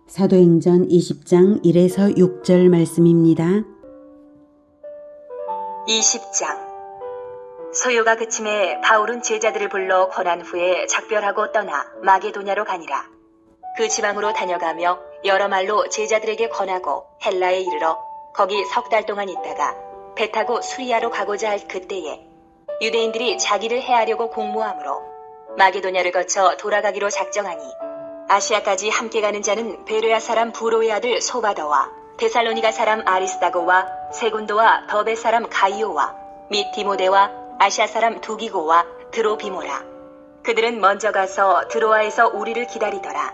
사도행전 20장 1에서 6절 말씀입니다. 20장. 소요가 그침에 바울은 제자들을 불러 권한 후에 작별하고 떠나 마게도냐로 가니라. 그 지방으로 다녀가며 여러 말로 제자들에게 권하고 헬라에 이르러 거기 석 달 동안 있다가 배 타고 수리아로 가고자 할 그때에 유대인들이 자기를 해하려고 공모하므로 마게도냐를 거쳐 돌아가기로 작정하니 아시아까지 함께 가는 자는 베레아 사람 부로의 아들 소바더와 데살로니가 사람 아리스다고와 세군도와 더베 사람 가이오와 및 디모데와 아시아 사람 두기고와 드로비모라. 그들은 먼저 가서 드로아에서 우리를 기다리더라.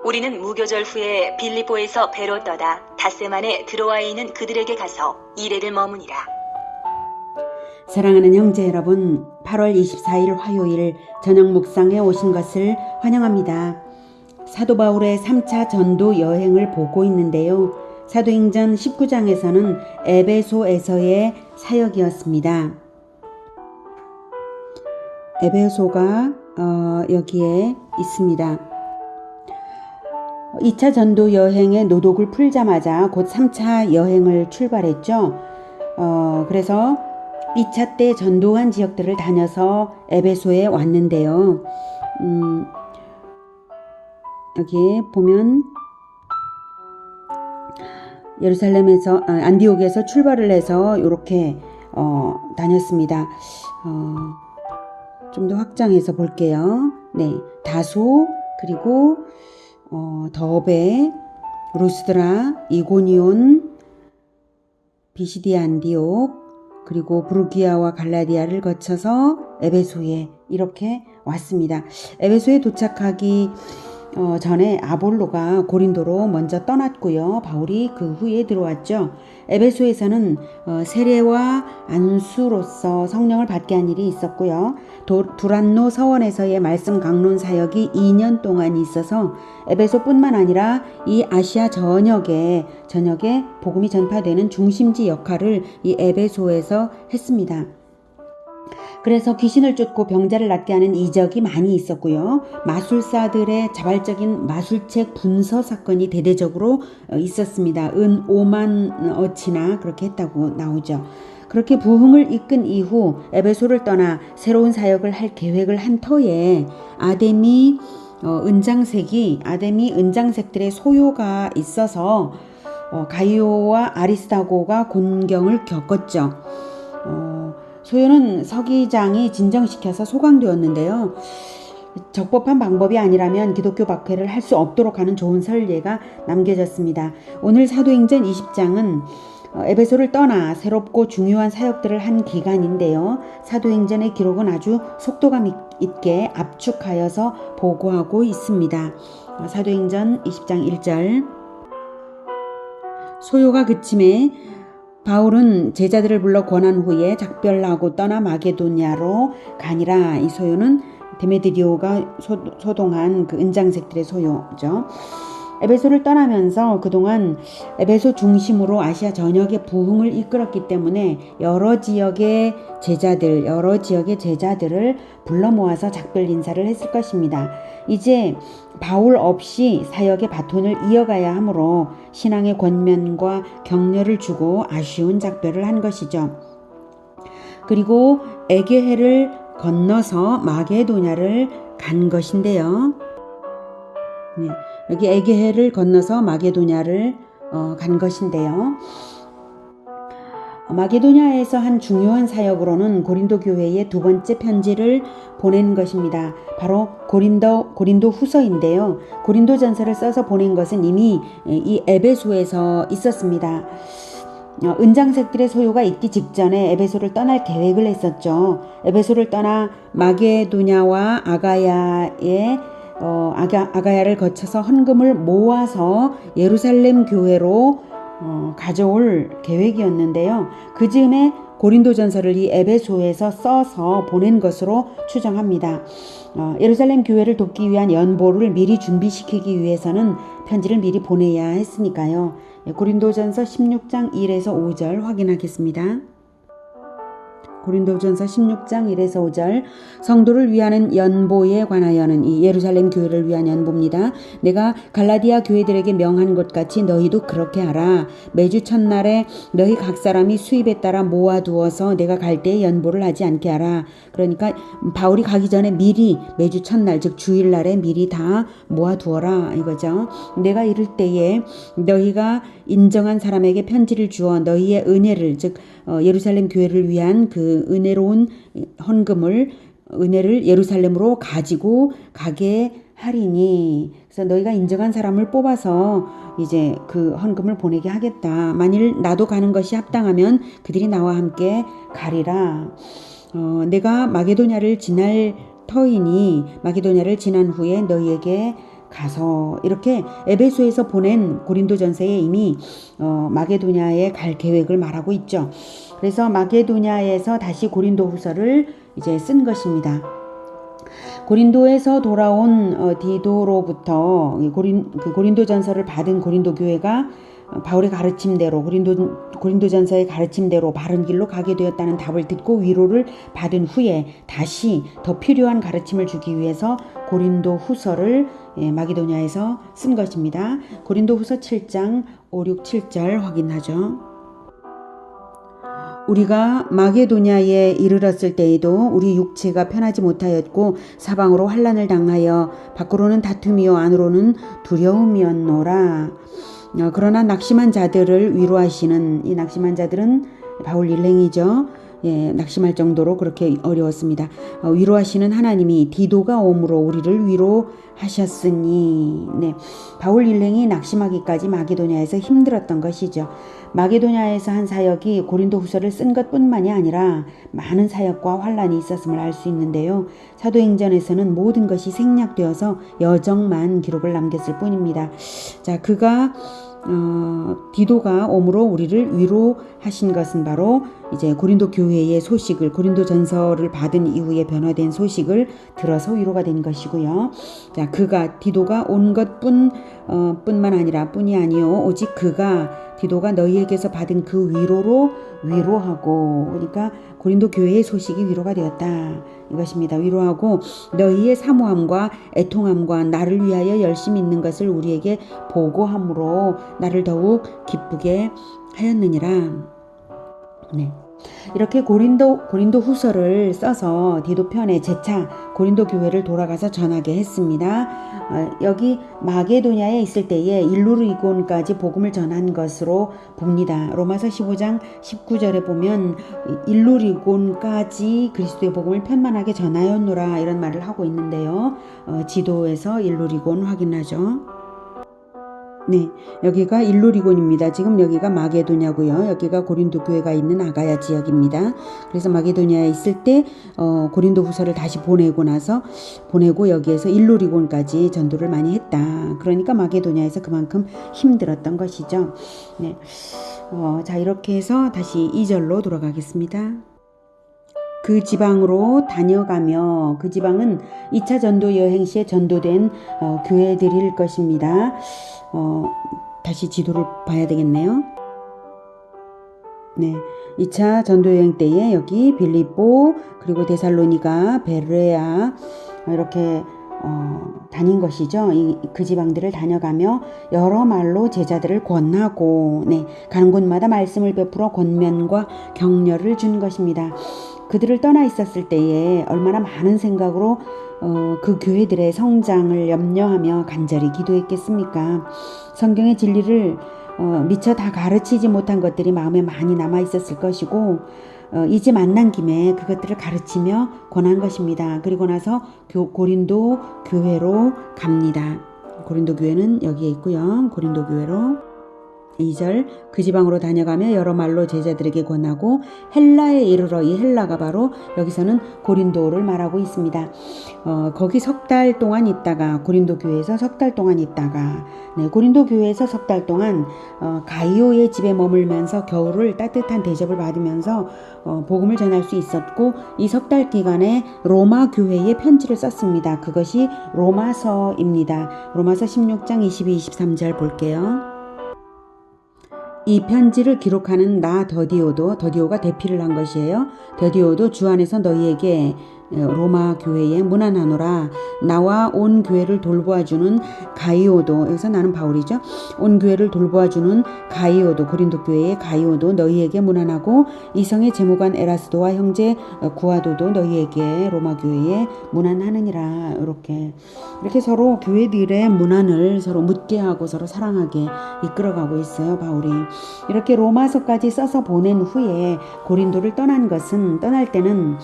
우리는 무교절 후에 빌립보에서 배로 떠다 닷새 만에 드로아에 있는 그들에게 가서 이레를 머무니라. 사랑하는 형제 여러분, 8월 24일 화요일 저녁 묵상에 오신 것을 환영합니다. 사도 바울의 3차 전도 여행을 보고 있는데요. 사도행전 19장에서는 에베소에서의 사역이었습니다. 에베소가 여기에 있습니다. 2차 전도 여행의 노독을 풀자마자 곧 3차 여행을 출발했죠. 그래서 2차 때 전도한 지역들을 다녀서 에베소에 왔는데요. 여기 보면 예루살렘에서 안디옥에서 출발을 해서 이렇게 다녔습니다. 좀 더 확장해서 볼게요. 네, 다소 그리고 더베, 루스드라, 이고니온, 비시디아 안디옥, 그리고 부르기아와 갈라디아를 거쳐서 에베소에 이렇게 왔습니다. 에베소에 도착하기 전에 아볼로가 고린도로 먼저 떠났고요. 바울이 그 후에 들어왔죠. 에베소에서는 세례와 안수로서 성령을 받게 한 일이 있었고요. 두란노 서원에서의 말씀 강론 사역이 2년 동안 있어서 에베소뿐만 아니라 이 아시아 전역에 복음이 전파되는 중심지 역할을 이 에베소에서 했습니다. 그래서 귀신을 쫓고 병자를 낫게 하는 이적이 많이 있었고요. 마술사들의 자발적인 마술책 분서 사건이 대대적으로 있었습니다. 은 5만 어치나 그렇게 했다고 나오죠. 그렇게 부흥을 이끈 이후 에베소를 떠나 새로운 사역을 할 계획을 한 터에 아데미 은장색들의 소요가 있어서 가이오와 아리스다고가 곤경을 겪었죠. 소요는 서기장이 진정시켜서 소강되었는데요. 적법한 방법이 아니라면 기독교 박해를 할 수 없도록 하는 좋은 선례가 남겨졌습니다. 오늘 사도행전 20장은 에베소를 떠나 새롭고 중요한 사역들을 한 기간인데요. 사도행전의 기록은 아주 속도감 있게 압축하여서 보고하고 있습니다. 사도행전 20장 1절. 소요가 그침에 바울은 제자들을 불러 권한 후에 작별하고 떠나 마게도냐로 가니라. 이 소요는 데메드리오가 소동한 그 은장색들의 소요죠. 에베소를 떠나면서 그동안 에베소 중심으로 아시아 전역의 부흥을 이끌었기 때문에 여러 지역의 제자들을 불러 모아서 작별 인사를 했을 것입니다. 이제 바울 없이 사역의 바톤을 이어가야 하므로 신앙의 권면과 격려를 주고 아쉬운 작별을 한 것이죠. 그리고 에게해를 건너서 마게도냐를 간 것인데요. 네, 여기 에게해를 건너서 마게도냐를 간 것인데요. 마게도냐에서 한 중요한 사역으로는 고린도 교회에 두 번째 편지를 보낸 것입니다. 바로 고린도 후서인데요. 고린도 전서를 써서 보낸 것은 이미 이 에베소에서 있었습니다. 은장색들의 소요가 있기 직전에 에베소를 떠날 계획을 했었죠. 에베소를 떠나 마게도냐와 아가야를 거쳐서 헌금을 모아서 예루살렘 교회로 가져올 계획이었는데요. 그 즈음에 고린도전서를 이 에베소에서 써서 보낸 것으로 추정합니다. 예루살렘 교회를 돕기 위한 연보를 미리 준비시키기 위해서는 편지를 미리 보내야 했으니까요. 고린도전서 16장 1에서 5절 확인하겠습니다. 고린도전서 16장 1에서 5절. 성도를 위하는 연보에 관하여는, 이 예루살렘 교회를 위한 연보입니다. 내가 갈라디아 교회들에게 명한 것 같이 너희도 그렇게 하라. 매주 첫날에 너희 각 사람이 수입에 따라 모아두어서 내가 갈 때에 연보를 하지 않게 하라. 그러니까 바울이 가기 전에 미리 매주 첫날, 즉 주일날에 미리 다 모아두어라 이거죠. 내가 이를 때에 너희가 인정한 사람에게 편지를 주어 너희의 은혜를, 즉 예루살렘 교회를 위한 그 은혜로운 은혜를 예루살렘으로 가지고 가게 하리니. 그래서 너희가 인정한 사람을 뽑아서 이제 그 헌금을 보내게 하겠다. 만일 나도 가는 것이 합당하면 그들이 나와 함께 가리라. 내가 마게도냐를 지날 터이니 마게도냐를 지난 후에 너희에게 가서, 이렇게 에베소에서 보낸 고린도전서에 이미 마게도냐에 갈 계획을 말하고 있죠. 그래서 마게도냐에서 다시 고린도후서를 이제 쓴 것입니다. 고린도에서 돌아온 디도로부터 고린도전서를 받은 고린도 교회가 바울의 가르침대로, 고린도전서의 가르침대로 바른 길로 가게 되었다는 답을 듣고 위로를 받은 후에 다시 더 필요한 가르침을 주기 위해서 고린도후서를 마게도냐에서 쓴 것입니다. 고린도후서 7장 5, 6, 7절 확인하죠. 우리가 마게도냐에 이르렀을 때에도 우리 육체가 편하지 못하였고 사방으로 환난을 당하여 밖으로는 다툼이요 안으로는 두려움이었노라. 그러나 낙심한 자들을 위로하시는, 이 낙심한 자들은 바울 일행이죠. 낙심할 정도로 그렇게 어려웠습니다. 위로하시는 하나님이 디도가 오므로 우리를 위로하셨으니. 바울 일행이 낙심하기까지 마게도냐에서 힘들었던 것이죠. 마게도냐에서 한 사역이 고린도후서를 쓴 것뿐만이 아니라 많은 사역과 환란이 있었음을 알 수 있는데요. 사도행전에서는 모든 것이 생략되어서 여정만 기록을 남겼을 뿐입니다. 자, 디도가 오므로 우리를 위로하신 것은 바로 이제 고린도 교회의 소식을, 고린도 전서를 받은 이후에 변화된 소식을 들어서 위로가 된 것이고요. 자, 디도가 온 뿐만 아니라 뿐이 아니요 오직 디도가 너희에게서 받은 그 위로로 위로하고, 그러니까 고린도 교회의 소식이 위로가 되었다 이것입니다. 위로하고 너희의 사모함과 애통함과 나를 위하여 열심히 있는 것을 우리에게 보고함으로 나를 더욱 기쁘게 하였느니라. 이렇게 고린도 후서를 써서 디도 편에 재차 고린도 교회를 돌아가서 전하게 했습니다. 여기 마게도냐에 있을 때에 일루리곤까지 복음을 전한 것으로 봅니다. 로마서 15장 19절에 보면 일루리곤까지 그리스도의 복음을 편만하게 전하였노라 이런 말을 하고 있는데요. 지도에서 일루리곤 확인하죠. 여기가 일루리곤입니다. 지금 여기가 마게도냐고요. 여기가 고린도 교회가 있는 아가야 지역입니다. 그래서 마게도냐에 있을 때 고린도 후서를 다시 보내고 여기에서 일루리곤까지 전도를 많이 했다. 그러니까 마게도냐에서 그만큼 힘들었던 것이죠. 자, 이렇게 해서 다시 2절로 돌아가겠습니다. 그 지방으로 다녀가며, 그 지방은 2차 전도 여행 시에 전도된 교회들일 것입니다. 다시 지도를 봐야 되겠네요. 2차 전도 여행 때에 여기 빌립보, 그리고 데살로니가, 베레아 이렇게 다닌 것이죠. 그 지방들을 다녀가며 여러 말로 제자들을 권하고, 가는 곳마다 말씀을 베풀어 권면과 격려를 준 것입니다. 그들을 떠나 있었을 때에 얼마나 많은 생각으로 그 교회들의 성장을 염려하며 간절히 기도했겠습니까? 성경의 진리를 미처 다 가르치지 못한 것들이 마음에 많이 남아 있었을 것이고, 이제 만난 김에 그것들을 가르치며 권한 것입니다. 그리고 나서 고린도 교회로 갑니다. 고린도 교회는 여기에 있고요. 고린도 교회로 2절, 그 지방으로 다녀가며 여러 말로 제자들에게 권하고 헬라에 이르러, 이 헬라가 바로 여기서는 고린도를 말하고 있습니다. 거기 석 달 동안 있다가, 고린도 교회에서 석 달 동안 있다가, 고린도 교회에서 석 달 동안 가이오의 집에 머물면서 겨울을 따뜻한 대접을 받으면서 복음을 전할 수 있었고, 이 석 달 기간에 로마 교회에 편지를 썼습니다. 그것이 로마서입니다. 로마서 16장 22, 23절 볼게요. 이 편지를 기록하는 나 더디오가 대피를 한 것이에요. 더디오도 주 안에서 너희에게 로마 교회에 문안하노라. 나와 온 교회를 돌보아주는 가이오도, 여기서 나는 바울이죠. 온 교회를 돌보아주는 가이오도, 고린도 교회의 가이오도 너희에게 문안하고 이성의 재무관 에라스도와 형제 구아도도 너희에게 로마 교회에 문안하느니라. 이렇게 서로 교회들의 문안을 서로 묻게 하고 서로 사랑하게 이끌어가고 있어요, 바울이. 이렇게 로마서까지 써서 보낸 후에 고린도를 떠날 때는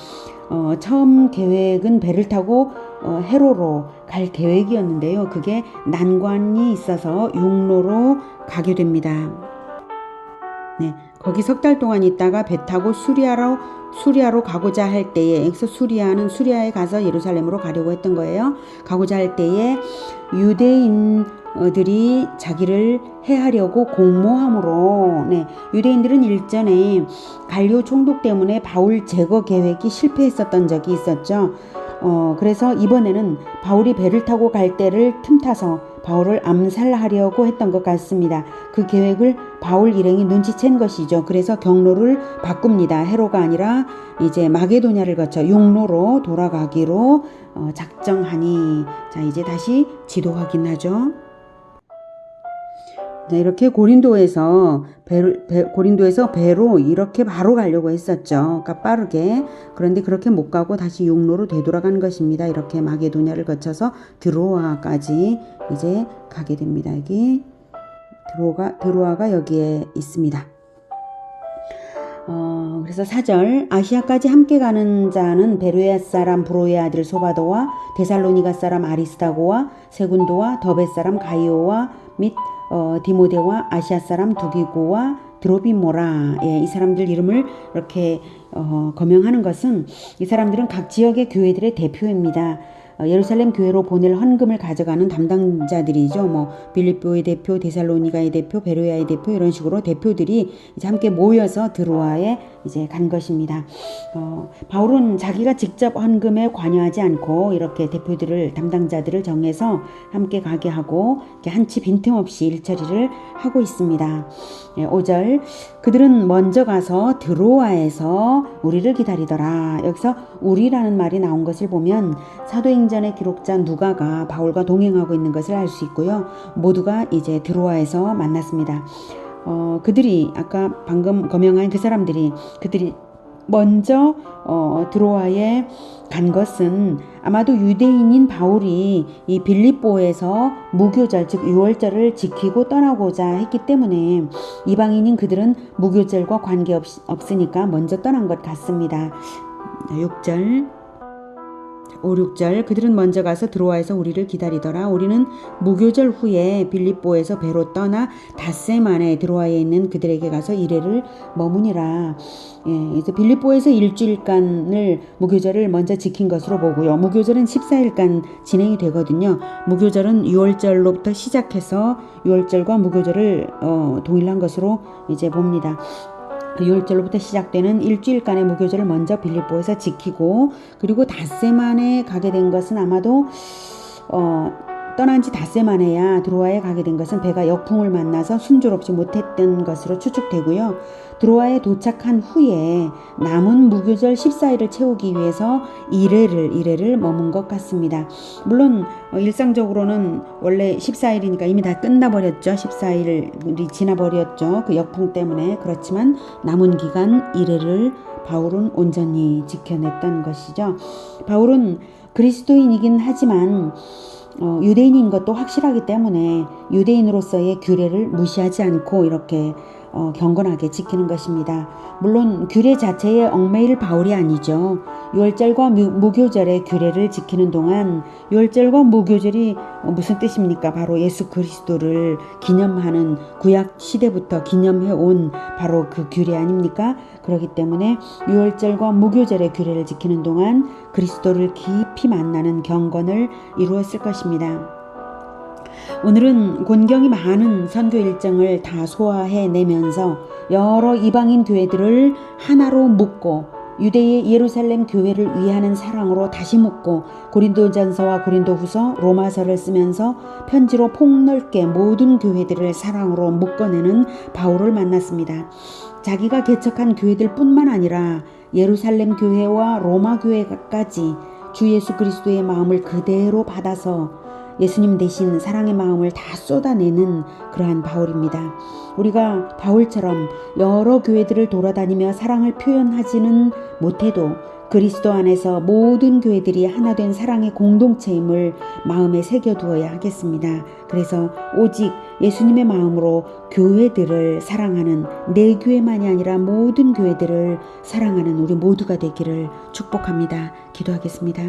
처음 계획은 배를 타고 헤로로 갈 계획이었는데요. 그게 난관이 있어서 육로로 가게 됩니다. 네, 거기 석 달 동안 있다가 배 타고 수리아로 가고자 할 때에, 여기서 수리아에 가서 예루살렘으로 가려고 했던 거예요. 가고자 할 때에 유대인들이 자기를 해하려고 공모함으로, 유대인들은 일전에 갈리오 총독 때문에 바울 제거 계획이 실패했었던 적이 있었죠. 그래서 이번에는 바울이 배를 타고 갈 때를 틈타서 바울을 암살하려고 했던 것 같습니다. 그 계획을 바울 일행이 눈치챈 것이죠. 그래서 경로를 바꿉니다. 헤로가 아니라 이제 마게도냐를 거쳐 육로로 돌아가기로 작정하니, 자, 이제 다시 지도 확인하죠. 이렇게 고린도에서 배로 이렇게 바로 가려고 했었죠. 그러니까 빠르게. 그런데 그렇게 못 가고 다시 육로로 되돌아간 것입니다. 이렇게 마게도냐를 거쳐서 드로아까지 이제 가게 됩니다. 여기 드로아가 여기에 있습니다. 그래서 4절, 아시아까지 함께 가는 자는 베로야 사람 브로의 아들 소바도와 데살로니가 사람 아리스타고와 세군도와 더베 사람 가이오와 및 디모데와 아시아 사람 두기고와 드로비모라. 이 사람들 이름을 이렇게 거명하는 것은 이 사람들은 각 지역의 교회들의 대표입니다. 예루살렘 교회로 보낼 헌금을 가져가는 담당자들이죠. 빌립보의 대표, 데살로니가의 대표, 베로야의 대표, 이런 식으로 대표들이 이제 함께 모여서 드로아에 이제 간 것입니다. 바울은 자기가 직접 헌금에 관여하지 않고 이렇게 담당자들을 정해서 함께 가게 하고 한치 빈틈없이 일처리를 하고 있습니다. 5절, 그들은 먼저 가서 드로아에서 우리를 기다리더라. 여기서 우리라는 말이 나온 것을 보면 사도행전의 기록자 누가가 바울과 동행하고 있는 것을 알 수 있고요. 모두가 이제 드로아에서 만났습니다. 그들이 아까 방금 거명한 그들이 먼저 드로아에 간 것은 아마도 유대인인 바울이 이 빌립보에서 무교절 즉 유월절을 지키고 떠나고자 했기 때문에 이방인인 그들은 무교절과 관계없으니까 먼저 떠난 것 같습니다. 6절 5, 6절, 그들은 먼저 가서 드로아에서 우리를 기다리더라. 우리는 무교절 후에 빌립보에서 배로 떠나 닷새 만에 드로아에 있는 그들에게 가서 이래를 머무니라. 그래서 빌립보에서 일주일간을 무교절을 먼저 지킨 것으로 보고요. 무교절은 14일간 진행이 되거든요. 무교절은 6월절로부터 시작해서 6월절과 무교절을 동일한 것으로 이제 봅니다. 6월절로부터 시작되는 일주일간의 무교절을 먼저 빌립보에서 지키고, 그리고 닷새 만에 가게 된 것은 아마도 떠난 지 닷새 만에야 드로아에 가게 된 것은 배가 역풍을 만나서 순조롭지 못했던 것으로 추측되고요. 드로아에 도착한 후에 남은 무교절 14일을 채우기 위해서 이래를 머문 것 같습니다. 물론 일상적으로는 원래 14일이니까 이미 다 끝나버렸죠. 14일이 지나버렸죠. 그 역풍 때문에. 그렇지만 남은 기간 이래를 바울은 온전히 지켜냈던 것이죠. 바울은 그리스도인이긴 하지만 유대인인 것도 확실하기 때문에 유대인으로서의 규례를 무시하지 않고 이렇게 경건하게 지키는 것입니다. 물론 규례 자체에 얽매일 바울이 아니죠. 유월절과 무교절의 규례를 지키는 동안, 유월절과 무교절이 무슨 뜻입니까? 바로 예수 그리스도를 기념하는, 구약 시대부터 기념해온 바로 그 규례 아닙니까? 그렇기 때문에 유월절과 무교절의 규례를 지키는 동안 그리스도를 깊이 만나는 경건을 이루었을 것입니다. 오늘은 곤경이 많은 선교 일정을 다 소화해내면서 여러 이방인 교회들을 하나로 묶고 유대의 예루살렘 교회를 위하는 사랑으로 다시 묻고 고린도전서와 고린도후서, 로마서를 쓰면서 편지로 폭넓게 모든 교회들을 사랑으로 묶어내는 바울을 만났습니다. 자기가 개척한 교회들 뿐만 아니라 예루살렘 교회와 로마 교회까지 주 예수 그리스도의 마음을 그대로 받아서 예수님 대신 사랑의 마음을 다 쏟아내는 그러한 바울입니다. 우리가 바울처럼 여러 교회들을 돌아다니며 사랑을 표현하지는 못해도 그리스도 안에서 모든 교회들이 하나 된 사랑의 공동체임을 마음에 새겨두어야 하겠습니다. 그래서 오직 예수님의 마음으로 교회들을 사랑하는, 내 교회만이 아니라 모든 교회들을 사랑하는 우리 모두가 되기를 축복합니다. 기도하겠습니다.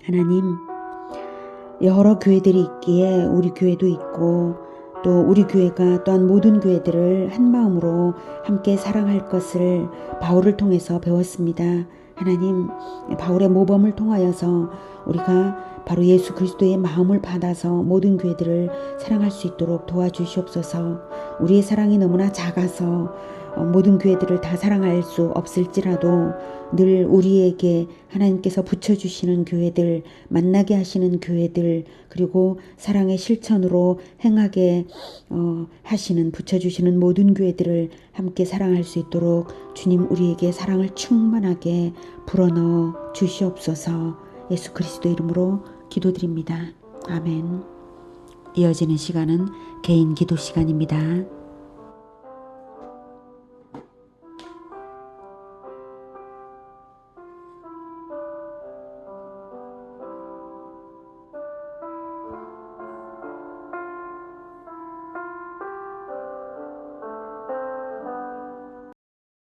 하나님, 여러 교회들이 있기에 우리 교회도 있고 또 우리 교회가 또한 모든 교회들을 한 마음으로 함께 사랑할 것을 바울을 통해서 배웠습니다. 하나님, 바울의 모범을 통하여서 우리가 바로 예수 그리스도의 마음을 받아서 모든 교회들을 사랑할 수 있도록 도와주시옵소서. 우리의 사랑이 너무나 작아서 모든 교회들을 다 사랑할 수 없을지라도 늘 우리에게 하나님께서 붙여주시는 교회들, 만나게 하시는 교회들, 그리고 사랑의 실천으로 행하게 하시는, 붙여주시는 모든 교회들을 함께 사랑할 수 있도록 주님 우리에게 사랑을 충만하게 불어넣어 주시옵소서. 예수 그리스도 이름으로 기도드립니다. 아멘. 이어지는 시간은 개인 기도 시간입니다.